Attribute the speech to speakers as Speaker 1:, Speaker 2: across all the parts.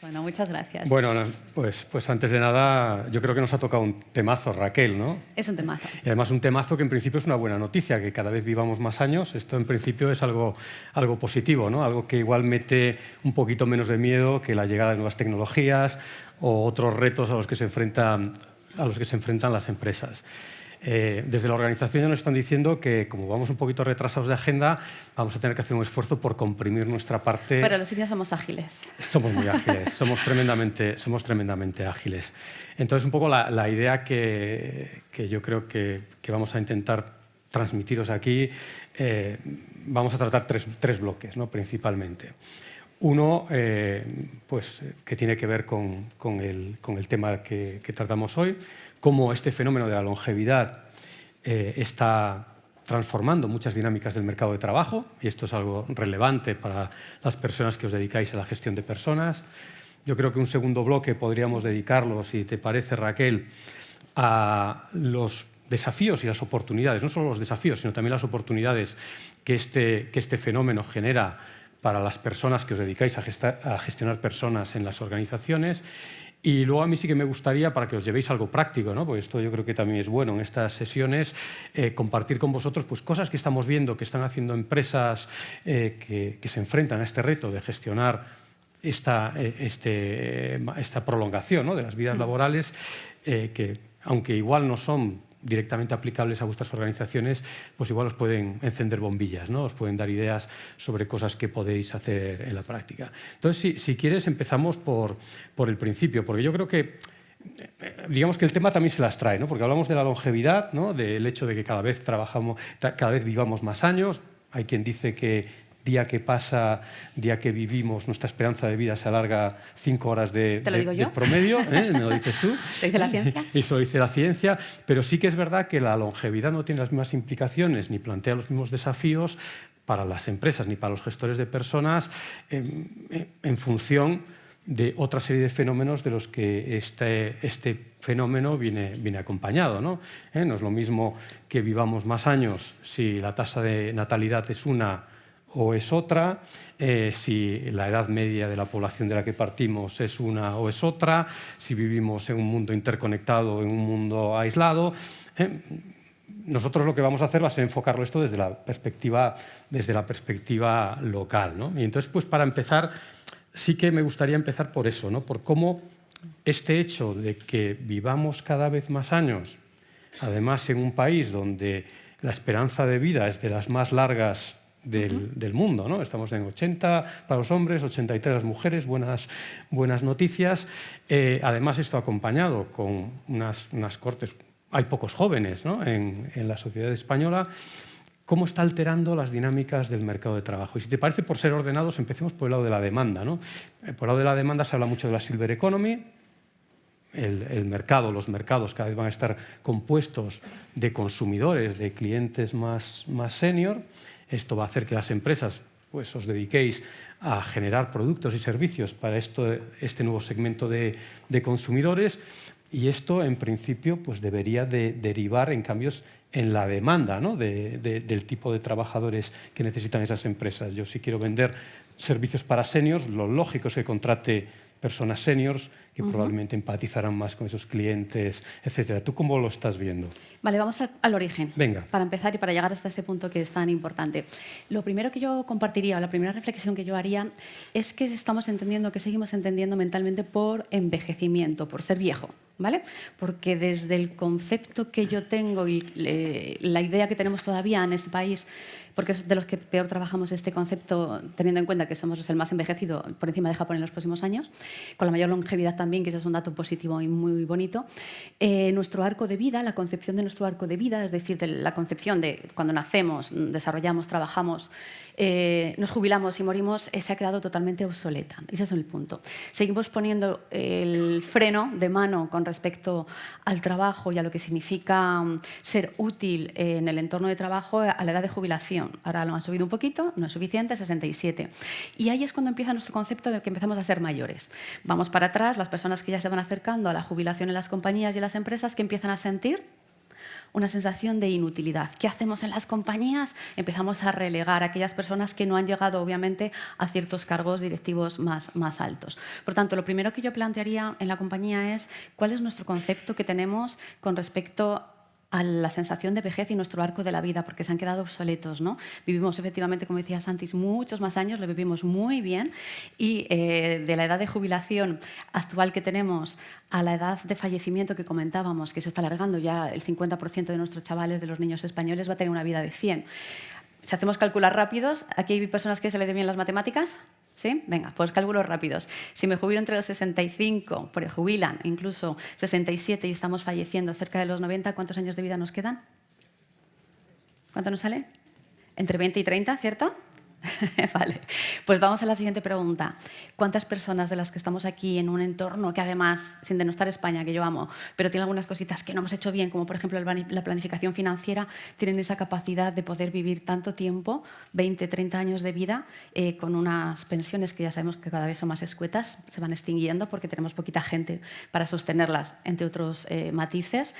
Speaker 1: Bueno, muchas gracias.
Speaker 2: Bueno, pues antes de nada, yo creo que nos ha tocado un temazo, Raquel, ¿no?
Speaker 1: Es un temazo.
Speaker 2: Y además un temazo que en principio es una buena noticia, que cada vez vivamos más años. Esto en principio es algo positivo, ¿no? Algo que igual mete un poquito menos de miedo que la llegada de nuevas tecnologías o otros retos a los que se enfrentan las empresas. Desde la organización ya nos están diciendo que, como vamos un poquito retrasados de agenda, vamos a tener que hacer un esfuerzo por comprimir nuestra parte.
Speaker 1: Pero los indios somos ágiles.
Speaker 2: Somos muy ágiles, somos tremendamente ágiles. Entonces, un poco la idea que yo creo que vamos a intentar transmitiros aquí, vamos a tratar tres bloques, ¿no? Principalmente. Uno, pues, que tiene que ver con el tema que tratamos hoy, cómo este fenómeno de la longevidad está transformando muchas dinámicas del mercado de trabajo, y esto es algo relevante para las personas que os dedicáis a la gestión de personas. Yo creo que un segundo bloque podríamos dedicarlo, si te parece, Raquel, a los desafíos y las oportunidades, no solo los desafíos, sino también las oportunidades que este fenómeno genera para las personas que os dedicáis a gestionar personas en las organizaciones. Y luego a mí sí que me gustaría, para que os llevéis algo práctico, ¿no? Porque esto yo creo que también es bueno en estas sesiones, compartir con vosotros pues, cosas que estamos viendo, que están haciendo empresas que se enfrentan a este reto de gestionar esta prolongación, ¿no? De las vidas laborales, que aunque igual no son directamente aplicables a vuestras organizaciones, pues igual os pueden encender bombillas, ¿no? Os pueden dar ideas sobre cosas que podéis hacer en la práctica. Entonces, si quieres, empezamos por el principio, porque yo creo que digamos que el tema también se las trae, ¿no? Porque hablamos de la longevidad, ¿no? Del hecho de que cada vez vivamos más años. Hay quien dice que día que pasa, día que vivimos, nuestra esperanza de vida se alarga 5 horas de promedio, ¿eh? Me lo dices tú.
Speaker 1: ¿Lo dice la ciencia?
Speaker 2: Eso lo dice la ciencia, pero sí que es verdad que la longevidad no tiene las mismas implicaciones ni plantea los mismos desafíos para las empresas ni para los gestores de personas en función de otra serie de fenómenos de los que este fenómeno viene acompañado, ¿no? No es lo mismo que vivamos más años si la tasa de natalidad es una o es otra, si la edad media de la población de la que partimos es una o es otra, si vivimos en un mundo interconectado o en un mundo aislado. Nosotros lo que vamos a hacer va a ser enfocarlo esto desde la perspectiva local, ¿no? Y entonces, pues para empezar, sí que me gustaría empezar por eso, ¿no? Por cómo este hecho de que vivamos cada vez más años, además en un país donde la esperanza de vida es de las más largas del mundo, ¿no? Estamos en 80 para los hombres, 83 las mujeres, buenas noticias. Además, esto acompañado con unas cortes, hay pocos jóvenes, ¿no? en la sociedad española. ¿Cómo está alterando las dinámicas del mercado de trabajo? Y si te parece, por ser ordenados, empecemos por el lado de la demanda, ¿no? Por el lado de la demanda se habla mucho de la silver economy. Los mercados cada vez van a estar compuestos de consumidores, de clientes más senior. Esto va a hacer que las empresas pues, os dediquéis a generar productos y servicios para este nuevo segmento de consumidores, y esto, en principio, pues, debería de derivar en cambios en la demanda, ¿no? del tipo de trabajadores que necesitan esas empresas. Yo, si quiero vender servicios para seniors, lo lógico es que contrate personas seniors que probablemente empatizarán más con esos clientes, etcétera. ¿Tú cómo lo estás viendo?
Speaker 1: Vale, vamos al origen.
Speaker 2: Venga.
Speaker 1: Para empezar y para llegar hasta este punto que es tan importante. Lo primero que yo compartiría, o la primera reflexión que yo haría, es que seguimos entendiendo mentalmente por envejecimiento, por ser viejo, ¿vale? Porque desde el concepto que yo tengo y la idea que tenemos todavía en este país, porque es de los que peor trabajamos este concepto, teniendo en cuenta que somos el más envejecido por encima de Japón en los próximos años, con la mayor longevidad también, que eso es un dato positivo y muy bonito. Nuestro arco de vida, la concepción de nuestro arco de vida, es decir, de la concepción de cuando nacemos, desarrollamos, trabajamos, nos jubilamos y morimos, se ha quedado totalmente obsoleta. Ese es el punto. Seguimos poniendo el freno de mano con respecto al trabajo y a lo que significa ser útil en el entorno de trabajo a la edad de jubilación. Ahora lo han subido un poquito, no es suficiente, 67. Y ahí es cuando empieza nuestro concepto de que empezamos a ser mayores. Vamos para atrás, las personas que ya se van acercando a la jubilación en las compañías y en las empresas, que empiezan a sentir una sensación de inutilidad. ¿Qué hacemos en las compañías? Empezamos a relegar a aquellas personas que no han llegado, obviamente, a ciertos cargos directivos más altos. Por tanto, lo primero que yo plantearía en la compañía es cuál es nuestro concepto que tenemos con respecto a la sensación de vejez y nuestro arco de la vida, porque se han quedado obsoletos, ¿no? Vivimos, efectivamente, como decía Santis, muchos más años, lo vivimos muy bien, y de la edad de jubilación actual que tenemos a la edad de fallecimiento que comentábamos, que se está alargando, ya el 50% de nuestros chavales, de los niños españoles, va a tener una vida de 100. Si hacemos cálculos rápidos, ¿aquí hay personas que se le den bien las matemáticas? ¿Sí? Venga, pues cálculos rápidos. Si me jubilo entre los 65, jubilan incluso 67 y estamos falleciendo cerca de los 90, ¿cuántos años de vida nos quedan? ¿Cuánto nos sale? Entre 20 y 30, ¿cierto? Vale, pues vamos a la siguiente pregunta. ¿Cuántas personas de las que estamos aquí en un entorno que además, sin denostar España, que yo amo, pero tiene algunas cositas que no hemos hecho bien, como por ejemplo la planificación financiera, tienen esa capacidad de poder vivir tanto tiempo, 20, 30 años de vida, con unas pensiones que ya sabemos que cada vez son más escuetas, se van extinguiendo porque tenemos poquita gente para sostenerlas, entre otros matices?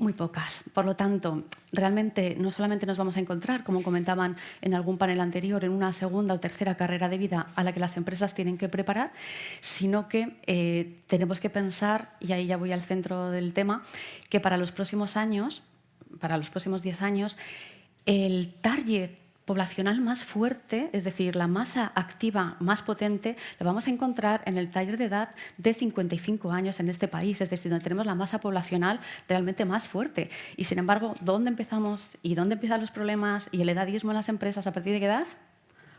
Speaker 1: Muy pocas. Por lo tanto, realmente no solamente nos vamos a encontrar, como comentaban en algún panel anterior, en una segunda o tercera carrera de vida a la que las empresas tienen que preparar, sino que tenemos que pensar, y ahí ya voy al centro del tema, que para los próximos años, para los próximos 10 años, el target poblacional más fuerte, es decir, la masa activa más potente, la vamos a encontrar en el taller de edad de 55 años en este país, es decir, donde tenemos la masa poblacional realmente más fuerte. Y, sin embargo, ¿dónde empezamos y dónde empiezan los problemas y el edadismo en las empresas? ¿A partir de qué edad?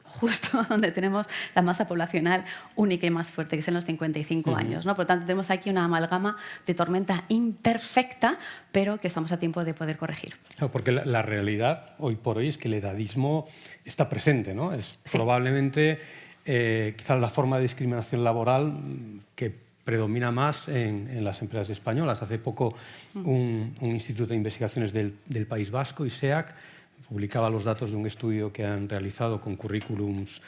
Speaker 1: Justo donde tenemos la masa poblacional única y más fuerte, que es en los 55 años, ¿no? Por lo tanto, tenemos aquí una amalgama de tormenta imperfecta, pero que estamos a tiempo de poder corregir.
Speaker 2: Claro, porque la realidad hoy por hoy es que el edadismo está presente, ¿no? Es probablemente quizás la forma de discriminación laboral que predomina más en las empresas españolas. Hace poco un instituto de investigaciones del País Vasco, ISEAC, publicaba los datos de un estudio que han realizado con currículums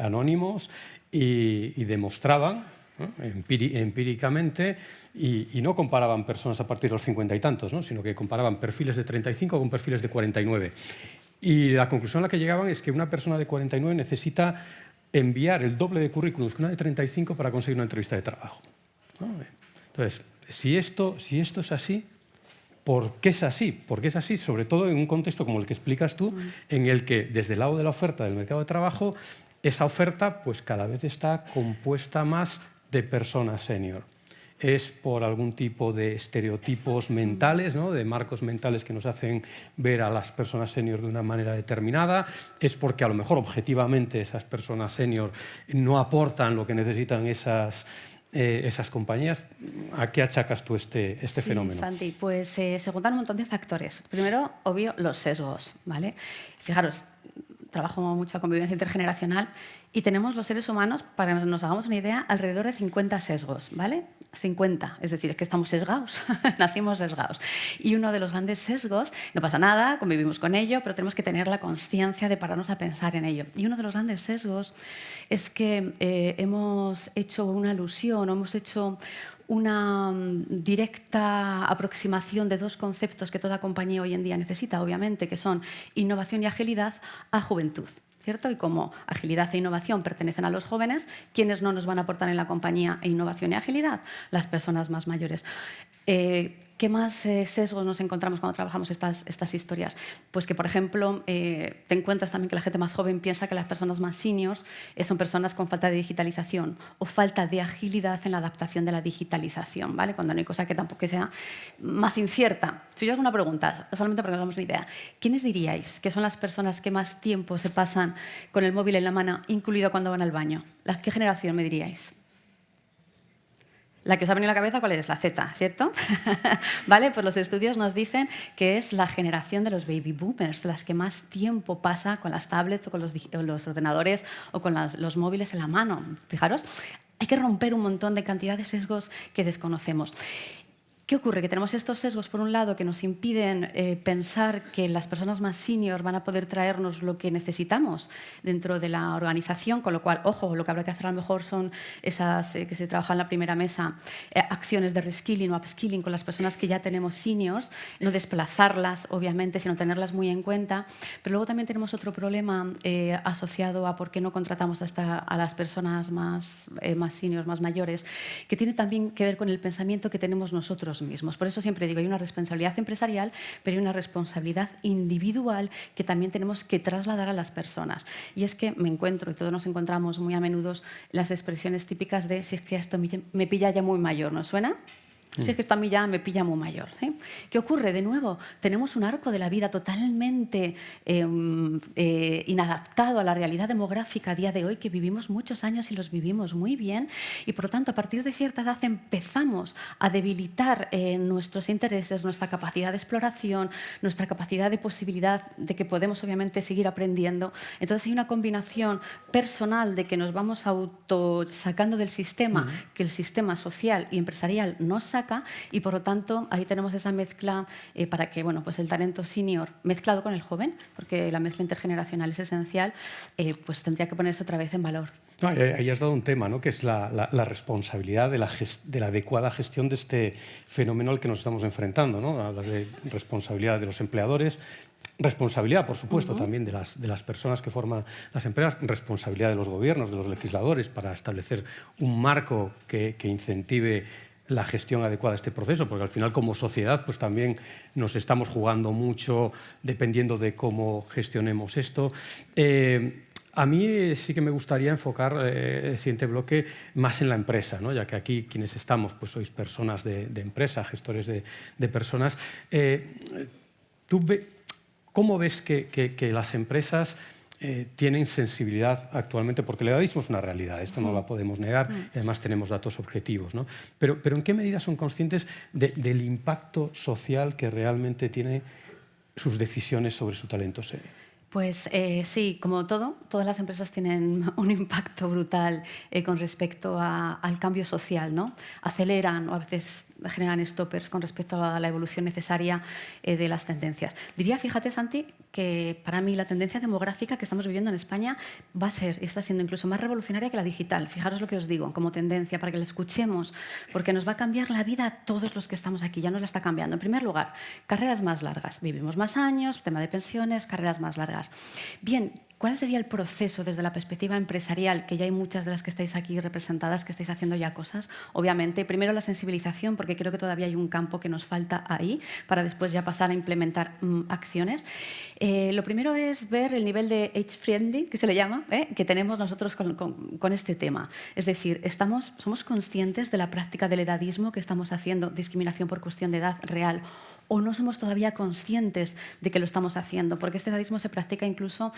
Speaker 2: anónimos y demostraban, ¿no?, empíricamente, y no comparaban personas a partir de los 50 y tantos, ¿no?, sino que comparaban perfiles de 35 con perfiles de 49. Y la conclusión a la que llegaban es que una persona de 49 necesita enviar el doble de currículums que una de 35 para conseguir una entrevista de trabajo, ¿no? Entonces, si esto es así, ¿por qué es así? Porque es así, sobre todo en un contexto como el que explicas tú, en el que desde el lado de la oferta del mercado de trabajo, esa oferta pues cada vez está compuesta más de personas senior. Es por algún tipo de estereotipos mentales, ¿no?, de marcos mentales que nos hacen ver a las personas senior de una manera determinada. Es porque a lo mejor objetivamente esas personas senior no aportan lo que necesitan esas compañías. ¿A qué achacas tú este fenómeno?
Speaker 1: Santi, pues se juntan un montón de factores. Primero, obvio, los sesgos, ¿vale? Fijaros, trabajo mucho a convivencia intergeneracional y tenemos los seres humanos, para que nos hagamos una idea, alrededor de 50 sesgos, ¿vale? 50, es decir, es que estamos sesgados, nacimos sesgados. Y uno de los grandes sesgos, no pasa nada, convivimos con ello, pero tenemos que tener la consciencia de pararnos a pensar en ello. Y uno de los grandes sesgos es que hemos hecho una alusión, o hemos hecho una directa aproximación de dos conceptos que toda compañía hoy en día necesita, obviamente, que son innovación y agilidad, a juventud, ¿cierto? Y como agilidad e innovación pertenecen a los jóvenes, ¿quiénes no nos van a aportar en la compañía innovación y agilidad? Las personas más mayores. ¿Qué más sesgos nos encontramos cuando trabajamos estas historias? Pues que, por ejemplo, te encuentras también que la gente más joven piensa que las personas más seniors son personas con falta de digitalización o falta de agilidad en la adaptación de la digitalización, ¿vale? Cuando no hay cosa que tampoco sea más incierta. Si yo hago una pregunta, solamente para que nos hagamos una idea, ¿quiénes diríais que son las personas que más tiempo se pasan con el móvil en la mano, incluido cuando van al baño? ¿Qué generación me diríais? La que os ha venido a la cabeza, ¿cuál es? La Z, ¿cierto? ¿Vale? Pues los estudios nos dicen que es la generación de los baby boomers, las que más tiempo pasa con las tablets o con los ordenadores o con los móviles en la mano. Fijaros, hay que romper un montón de cantidad de sesgos que desconocemos. ¿Qué ocurre? Que tenemos estos sesgos, por un lado, que nos impiden pensar que las personas más senior van a poder traernos lo que necesitamos dentro de la organización, con lo cual, ojo, lo que habrá que hacer a lo mejor son esas que se trabajan en la primera mesa, acciones de reskilling o upskilling con las personas que ya tenemos seniors, no desplazarlas, obviamente, sino tenerlas muy en cuenta. Pero luego también tenemos otro problema asociado a por qué no contratamos a las personas más seniors, más mayores, que tiene también que ver con el pensamiento que tenemos nosotros mismos. Por eso siempre digo, hay una responsabilidad empresarial, pero hay una responsabilidad individual que también tenemos que trasladar a las personas. Y es que me encuentro, y todos nos encontramos muy a menudo, las expresiones típicas de si es que esto me pilla ya muy mayor, ¿no suena? Si es que esto a mí ya me pilla muy mayor. ¿Sí? ¿Qué ocurre? De nuevo, tenemos un arco de la vida totalmente inadaptado a la realidad demográfica a día de hoy, que vivimos muchos años y los vivimos muy bien, y por lo tanto, a partir de cierta edad empezamos a debilitar nuestros intereses, nuestra capacidad de exploración, nuestra capacidad de posibilidad de que podemos obviamente seguir aprendiendo. Entonces hay una combinación personal de que nos vamos autosacando del sistema, que el sistema social y empresarial nos saca, y por lo tanto ahí tenemos esa mezcla para que pues el talento senior mezclado con el joven, porque la mezcla intergeneracional es esencial, pues tendría que ponerse otra vez en valor.
Speaker 2: Ahí has dado un tema, ¿no? Que es la responsabilidad de la adecuada gestión de este fenómeno al que nos estamos enfrentando, ¿no? Hablas de responsabilidad de los empleadores, responsabilidad, por supuesto, también de las personas que forman las empresas, responsabilidad de los gobiernos, de los legisladores, para establecer un marco que incentive la gestión adecuada de este proceso, porque al final como sociedad pues también nos estamos jugando mucho dependiendo de cómo gestionemos esto. A mí sí que me gustaría enfocar el siguiente bloque más en la empresa, ¿no? Ya que aquí quienes estamos pues sois personas de empresa, gestores de personas. ¿Cómo ves que las empresas tienen sensibilidad actualmente? Porque el edadismo es una realidad, esto no lo podemos negar, y además tenemos datos objetivos, ¿no? Pero ¿en qué medida son conscientes del impacto social que realmente tienen sus decisiones sobre su talento senior?
Speaker 1: Pues sí, como todas las empresas tienen un impacto brutal con respecto al cambio social, ¿no? Aceleran o a veces generan stoppers con respecto a la evolución necesaria de las tendencias. Diría, fíjate, Santi, que para mí la tendencia demográfica que estamos viviendo en España va a ser y está siendo incluso más revolucionaria que la digital. Fijaros lo que os digo como tendencia, para que la escuchemos, porque nos va a cambiar la vida a todos los que estamos aquí, ya nos la está cambiando. En primer lugar, carreras más largas. Vivimos más años, tema de pensiones, carreras más largas. Bien, ¿cuál sería el proceso desde la perspectiva empresarial? Que ya hay muchas de las que estáis aquí representadas, que estáis haciendo ya cosas. Obviamente, primero la sensibilización, porque creo que todavía hay un campo que nos falta ahí, para después ya pasar a implementar acciones. Lo primero es ver el nivel de age-friendly, que se le llama, que tenemos nosotros con este tema. Es decir, somos conscientes de la práctica del edadismo que estamos haciendo, discriminación por cuestión de edad real, o no somos todavía conscientes de que lo estamos haciendo, porque este edadismo se practica incluso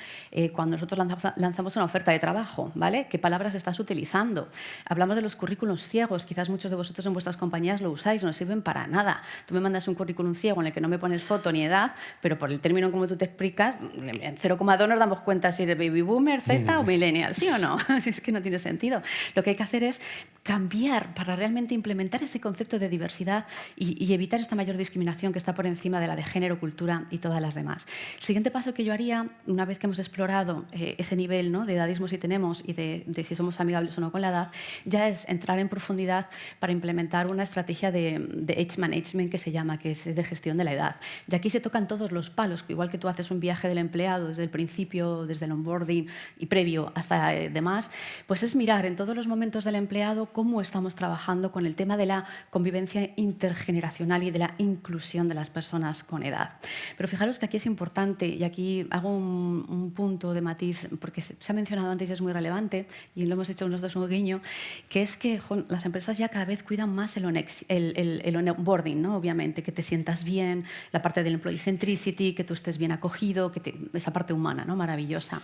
Speaker 1: cuando nosotros lanzamos una oferta de trabajo, ¿vale? ¿Qué palabras estás utilizando? Hablamos de los currículums ciegos, quizás muchos de vosotros en vuestras compañías lo usáis, no sirven para nada. Tú me mandas un currículum ciego en el que no me pones foto ni edad, pero por el término como tú te explicas, en 0,2 nos damos cuenta si eres baby boomer, Z o millennial, ¿sí o no? Si es que no tiene sentido. Lo que hay que hacer es cambiar para realmente implementar ese concepto de diversidad y evitar esta mayor discriminación que está por encima de la de género, cultura y todas las demás. El siguiente paso que yo haría, una vez que hemos explorado ese nivel, ¿no?, de edadismo si tenemos y de si somos amigables o no con la edad, ya es entrar en profundidad para implementar una estrategia de age management que se llama, que es de gestión de la edad. Y aquí se tocan todos los palos, que igual que tú haces un viaje del empleado desde el principio, desde el onboarding y previo hasta demás, pues es mirar en todos los momentos del empleado cómo estamos trabajando con el tema de la convivencia intergeneracional y de la inclusión de las personas con edad. Pero fijaros que aquí es importante, y aquí hago un punto de matiz, porque se ha mencionado antes y es muy relevante, y lo hemos hecho nosotros un guiño, que es que las empresas ya cada vez cuidan más el onboarding, ¿no? Obviamente, que te sientas bien, la parte del employee centricity, que tú estés bien acogido, esa parte humana, ¿no?, maravillosa.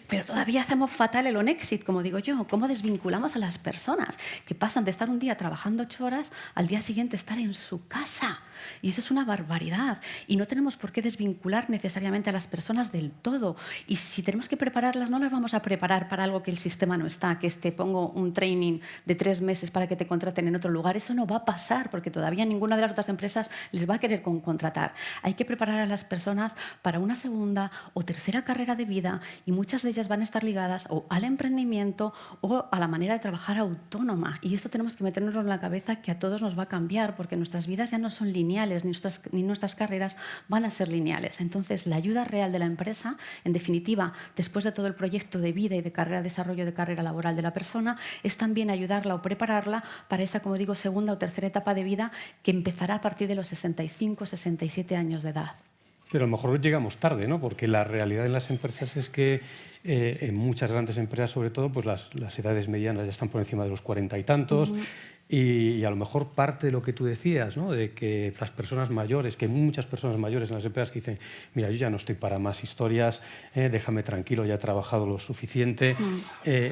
Speaker 1: Pero todavía hacemos fatal el on-exit, como digo yo. ¿Cómo desvinculamos a las personas que pasan de estar un día trabajando 8 horas al día siguiente estar en su casa? Y eso es una barbaridad. Y no tenemos por qué desvincular necesariamente a las personas del todo. Y si tenemos que prepararlas, no las vamos a preparar para algo que el sistema no está, que te pongo un training de 3 meses para que te contraten en otro lugar. Eso no va a pasar, porque todavía ninguna de las otras empresas les va a querer contratar. Hay que preparar a las personas para una segunda o tercera carrera de vida, y muchas de ellas van a estar ligadas o al emprendimiento o a la manera de trabajar autónoma. Y esto tenemos que meternos en la cabeza, que a todos nos va a cambiar, porque nuestras vidas ya no son lineales, ni nuestras carreras van a ser lineales. Entonces, la ayuda real de la empresa, en definitiva, después de todo el proyecto de vida y de carrera, desarrollo de carrera laboral de la persona, es también ayudarla o prepararla para esa, como digo, segunda o tercera etapa de vida, que empezará a partir de los 65, 67 años de edad.
Speaker 2: Pero a lo mejor llegamos tarde, ¿no? Porque la realidad en las empresas es que en muchas grandes empresas, sobre todo, pues las edades medianas ya están por encima de los 40 y tantos. Y a lo mejor parte de lo que tú decías, ¿no? De que las personas mayores, que hay muchas personas mayores en las empresas que dicen, mira, yo ya no estoy para más historias, déjame tranquilo, ya he trabajado lo suficiente.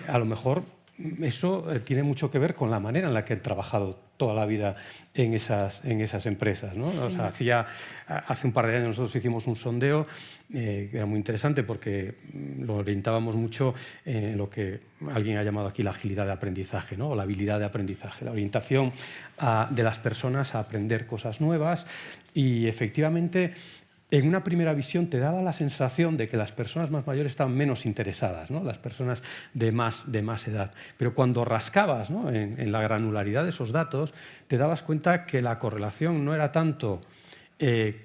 Speaker 2: A lo mejor eso tiene mucho que ver con la manera en la que han trabajado toda la vida en esas empresas, ¿no? Sí. O sea, hace un par de años nosotros hicimos un sondeo que era muy interesante, porque lo orientábamos mucho en lo que alguien ha llamado aquí la agilidad de aprendizaje, ¿no? O la habilidad de aprendizaje, la orientación de las personas a aprender cosas nuevas. Y efectivamente, en una primera visión te daba la sensación de que las personas más mayores estaban menos interesadas, ¿no? Las personas de más edad. Pero cuando rascabas, ¿no? en la granularidad de esos datos, te dabas cuenta que la correlación no era tanto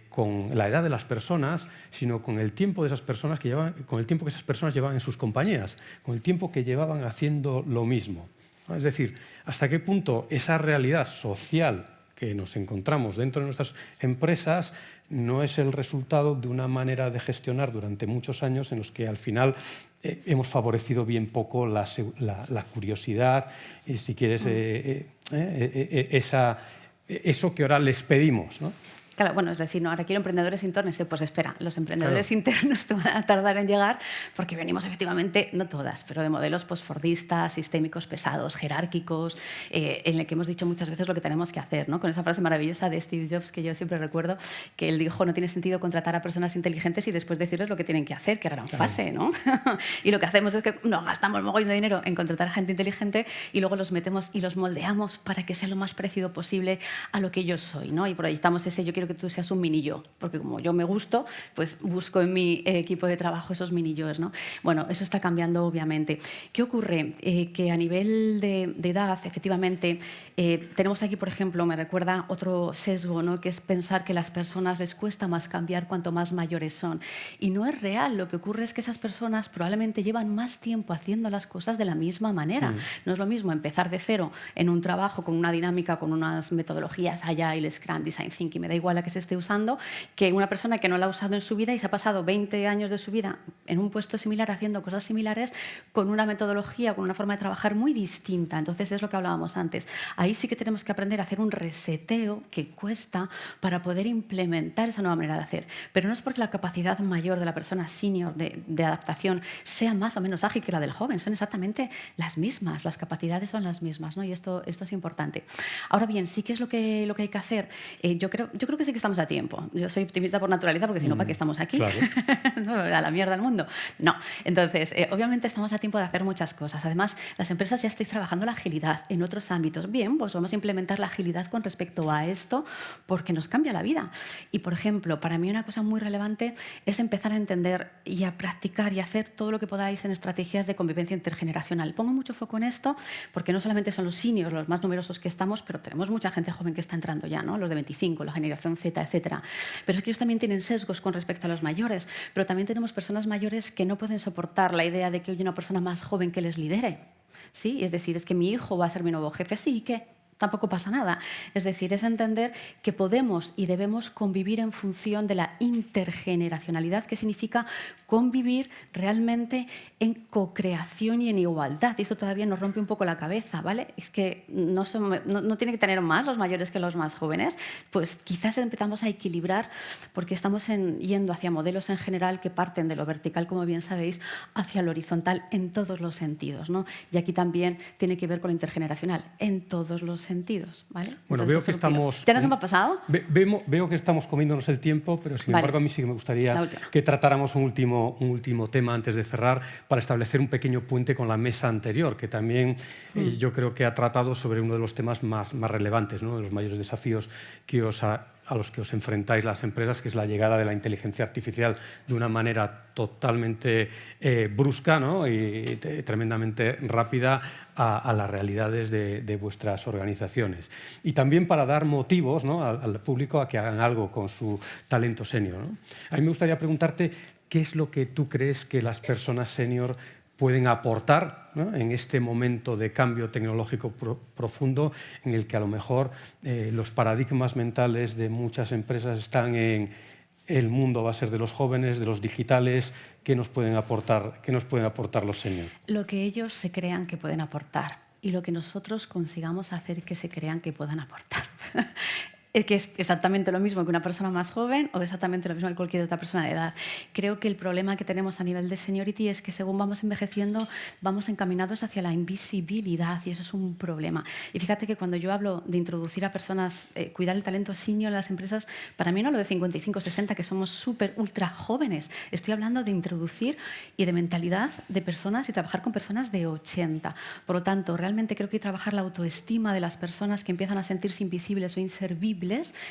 Speaker 2: con la edad de las personas, sino con el tiempo de esas personas con el tiempo que esas personas llevaban en sus compañías, con el tiempo que llevaban haciendo lo mismo, ¿no? Es decir, hasta qué punto esa realidad social que nos encontramos dentro de nuestras empresas no es el resultado de una manera de gestionar durante muchos años en los que al final hemos favorecido bien poco la curiosidad, si quieres, eso que ahora les pedimos, ¿no?
Speaker 1: Claro, bueno, es decir, no, ahora quiero emprendedores internos. Pues espera, los emprendedores internos te van a tardar en llegar, porque venimos efectivamente, no todas, pero de modelos postfordistas, sistémicos pesados, jerárquicos, en el que hemos dicho muchas veces lo que tenemos que hacer, ¿no? Con esa frase maravillosa de Steve Jobs, que yo siempre recuerdo, que él dijo, no tiene sentido contratar a personas inteligentes y después decirles lo que tienen que hacer. Qué gran fase, ¿no? Y lo que hacemos es que nos gastamos mogollón de dinero en contratar a gente inteligente y luego los metemos y los moldeamos para que sea lo más parecido posible a lo que yo soy, ¿no? Y proyectamos ese, yo quiero que tú seas un mini yo, porque como yo me gusto, pues busco en mi equipo de trabajo esos mini yo's, ¿no? Bueno, eso está cambiando, obviamente. ¿Qué ocurre? Que a nivel de edad, efectivamente, tenemos aquí, por ejemplo, me recuerda otro sesgo, ¿no? Que es pensar que a las personas les cuesta más cambiar cuanto más mayores son. Y no es real. Lo que ocurre es que esas personas probablemente llevan más tiempo haciendo las cosas de la misma manera. No es lo mismo empezar de cero en un trabajo con una dinámica, con unas metodologías Agile, Scrum, Design Thinking, me da igual a que se esté usando, que una persona que no la ha usado en su vida y se ha pasado 20 años de su vida en un puesto similar, haciendo cosas similares, con una metodología, con una forma de trabajar muy distinta. Entonces, es lo que hablábamos antes. Ahí sí que tenemos que aprender a hacer un reseteo que cuesta para poder implementar esa nueva manera de hacer. Pero no es porque la capacidad mayor de la persona senior de adaptación sea más o menos ágil que la del joven. Son exactamente las mismas. Las capacidades son las mismas, ¿no? Y esto es importante. Ahora bien, sí que es lo que hay que hacer. Yo creo que sí que estamos a tiempo. Yo soy optimista por naturaleza, porque si no, ¿para qué estamos aquí?
Speaker 2: Claro.
Speaker 1: No, a la mierda del mundo. No. Entonces, obviamente estamos a tiempo de hacer muchas cosas. Además, las empresas ya estáis trabajando la agilidad en otros ámbitos. Bien, pues vamos a implementar la agilidad con respecto a esto, porque nos cambia la vida. Y, por ejemplo, para mí una cosa muy relevante es empezar a entender y a practicar y a hacer todo lo que podáis en estrategias de convivencia intergeneracional. Pongo mucho foco en esto, porque no solamente son los seniors los más numerosos que estamos, pero tenemos mucha gente joven que está entrando ya, ¿no? Los de 25, la generación Z, etcétera. Pero es que ellos también tienen sesgos con respecto a los mayores, pero también tenemos personas mayores que no pueden soportar la idea de que haya una persona más joven que les lidere. ¿Sí? Es decir, es que mi hijo va a ser mi nuevo jefe, sí, ¿y qué? Tampoco pasa nada. Es decir, es entender que podemos y debemos convivir en función de la intergeneracionalidad, que significa convivir realmente en co-creación y en igualdad. Y esto todavía nos rompe un poco la cabeza, ¿vale? Es que no tienen que tener más los mayores que los más jóvenes. Pues quizás empezamos a equilibrar, porque estamos yendo hacia modelos en general que parten de lo vertical, como bien sabéis, hacia lo horizontal en todos los sentidos, ¿no? Y aquí también tiene que ver con lo intergeneracional, en todos los sentidos, ¿vale?
Speaker 2: Bueno,
Speaker 1: Entonces,
Speaker 2: veo
Speaker 1: eso
Speaker 2: que
Speaker 1: es lo primero.
Speaker 2: estamos...
Speaker 1: ¿Ya nos hemos pasado?
Speaker 2: Veo que estamos comiéndonos el tiempo, pero sin
Speaker 1: Vale.
Speaker 2: embargo a mí sí que me
Speaker 1: La
Speaker 2: gustaría
Speaker 1: última.
Speaker 2: que tratáramos un último tema antes de cerrar para establecer un pequeño puente con la mesa anterior, que también yo creo que ha tratado sobre uno de los temas más relevantes, ¿no? De los mayores desafíos que a los que os enfrentáis las empresas, que es la llegada de la inteligencia artificial de una manera totalmente brusca, ¿no? Y tremendamente rápida a las realidades de vuestras organizaciones. Y también para dar motivos, ¿no? al público a que hagan algo con su talento senior, ¿no? A mí me gustaría preguntarte qué es lo que tú crees que las personas senior pueden aportar, ¿no? En este momento de cambio tecnológico profundo en el que a lo mejor los paradigmas mentales de muchas empresas están en el mundo va a ser de los jóvenes, de los digitales. ¿Qué nos pueden aportar los seniors?
Speaker 1: Lo que ellos se crean que pueden aportar y lo que nosotros consigamos hacer que se crean que puedan aportar. Es que es exactamente lo mismo que una persona más joven o exactamente lo mismo que cualquier otra persona de edad. Creo que el problema que tenemos a nivel de seniority es que según vamos envejeciendo, vamos encaminados hacia la invisibilidad y eso es un problema. Y fíjate que cuando yo hablo de introducir a personas, cuidar el talento senior en las empresas, para mí no lo de 55, 60, que somos súper, ultra jóvenes. Estoy hablando de introducir y de mentalidad de personas y trabajar con personas de 80. Por lo tanto, realmente creo que hay que trabajar la autoestima de las personas que empiezan a sentirse invisibles o inservibles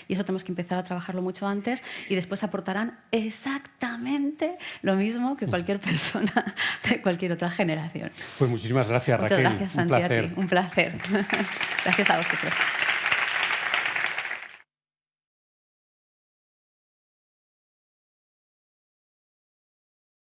Speaker 1: y eso tenemos que empezar a trabajarlo mucho antes y después aportarán exactamente lo mismo que cualquier persona de cualquier otra generación.
Speaker 2: Pues muchísimas gracias, Raquel.
Speaker 1: Muchas gracias, Santi,
Speaker 2: un placer.
Speaker 1: a ti. Un placer. Gracias a vosotros.